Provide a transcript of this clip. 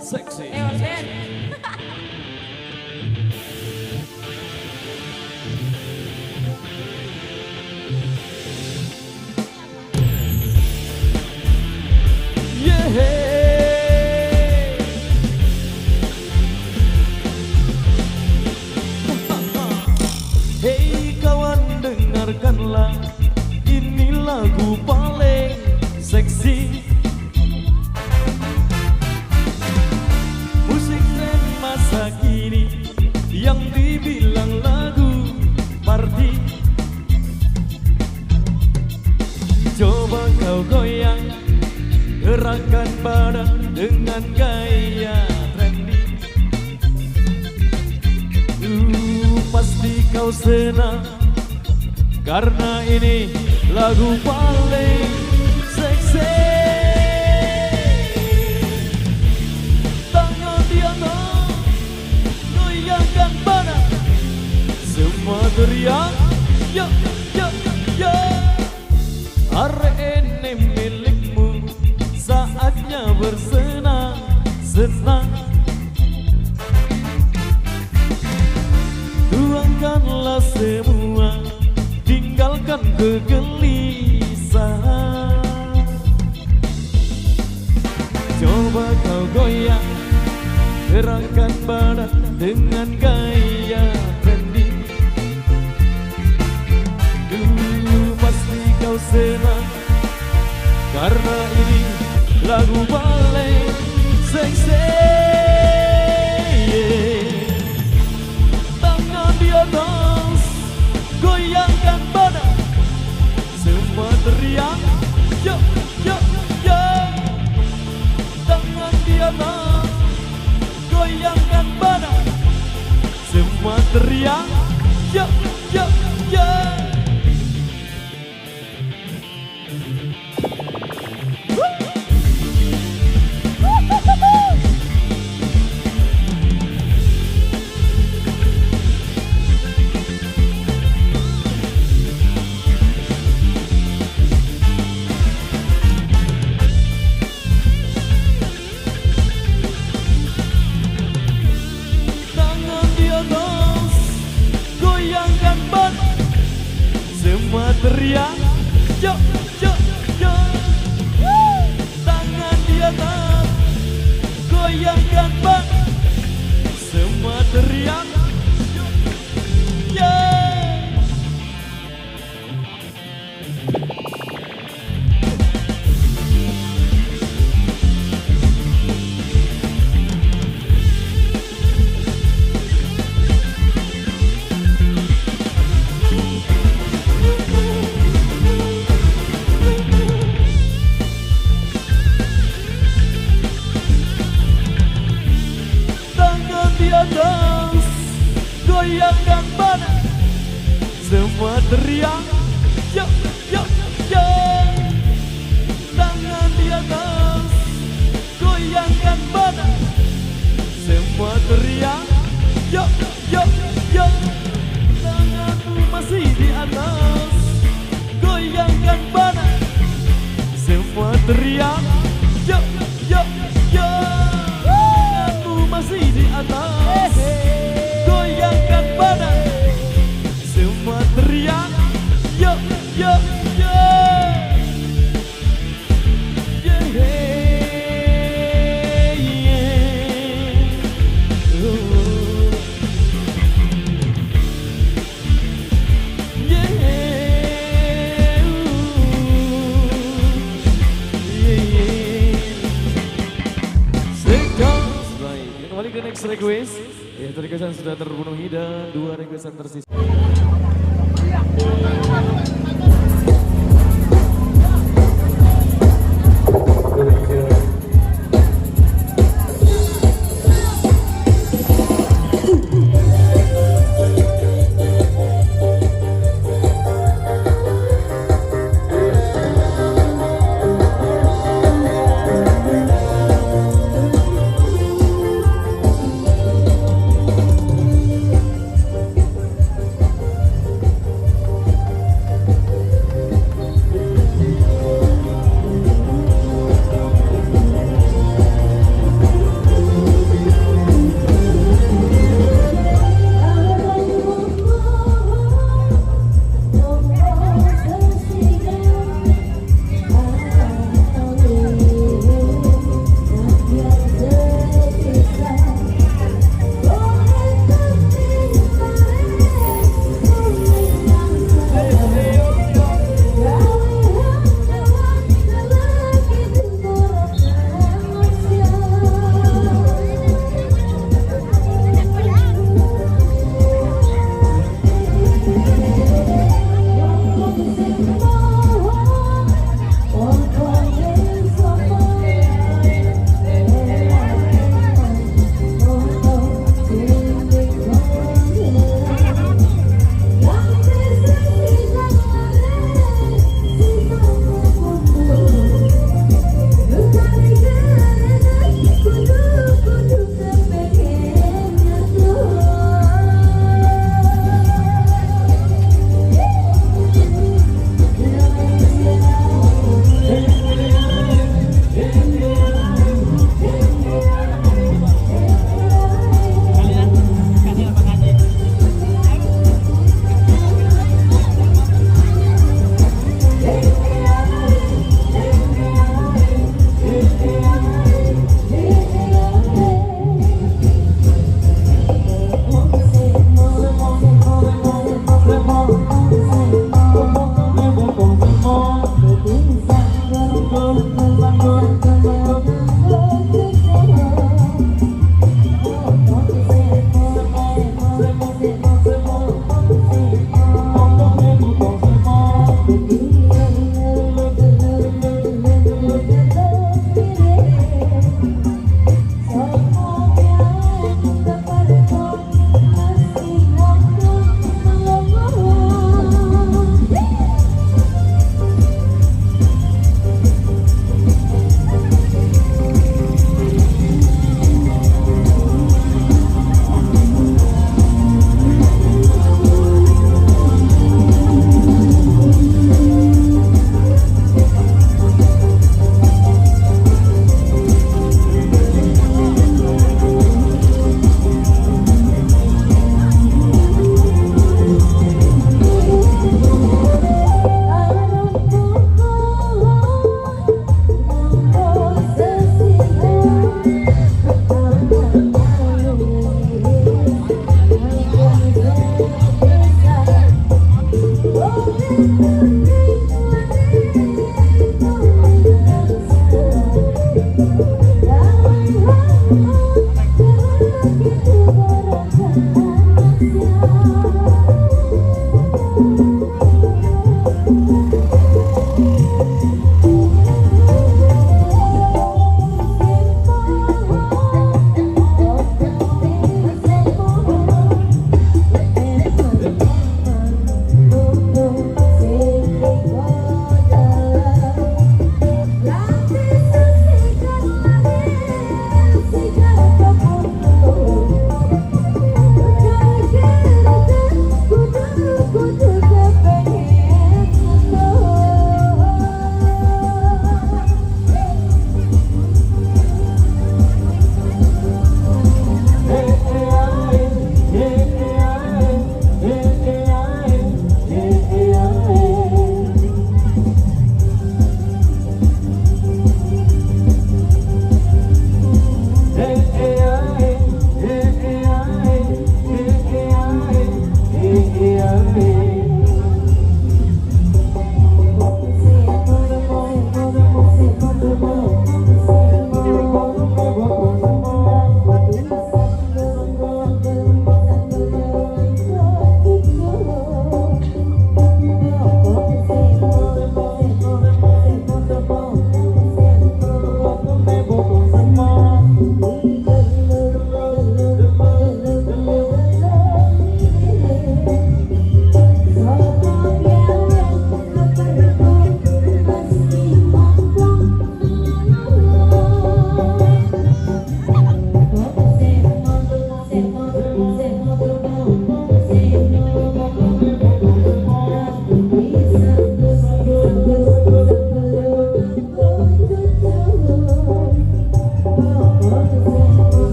Seksi. Hei kawan, dengarkanlah, ini lagu paling seksi. Musik tren masa kini yang dibilang lagu party. Coba kau goyang, gerakkan badan dengan gaya trendy. Pasti kau senang, karena ini lagu paling seksi. Tangan di atas, goyangkan badan, semua teriak, yo, yo, yo. Hari ini milikmu, saatnya bersenang-senang. Tuangkanlah semua, tinggalkan kegelisahan. Coba kau goyang, gerakkan badan dengan gaya trendy. Pasti kau senang, karena ini lagu paling seksi. Tangan di atas, goyangkan badan, semua teriak, yo, yo, yo. Tangan di atas, goyangkan badan, semua teriak, yo, yo, yo. Semua teriak, yo, yo, yo. Tangan di atas, goyangkan badan, semua teriak, yo, yo. Atas, goyangkan badan, semua teriak, yo, yo, yo. Tangan di atas, goyangkan badan, semua teriak, yo, yo, yo. Tanganmu masih di atas, goyangkan badan, semua teriak, yo, yo, yo. Masih di atas, goyangkan badan, semua teriak, yo, yo, yo. Yeah, yeah. Oh. Yeah, kembali ke next request. Ya, requestan sudah terpenuhi dan 2 requestan tersisa.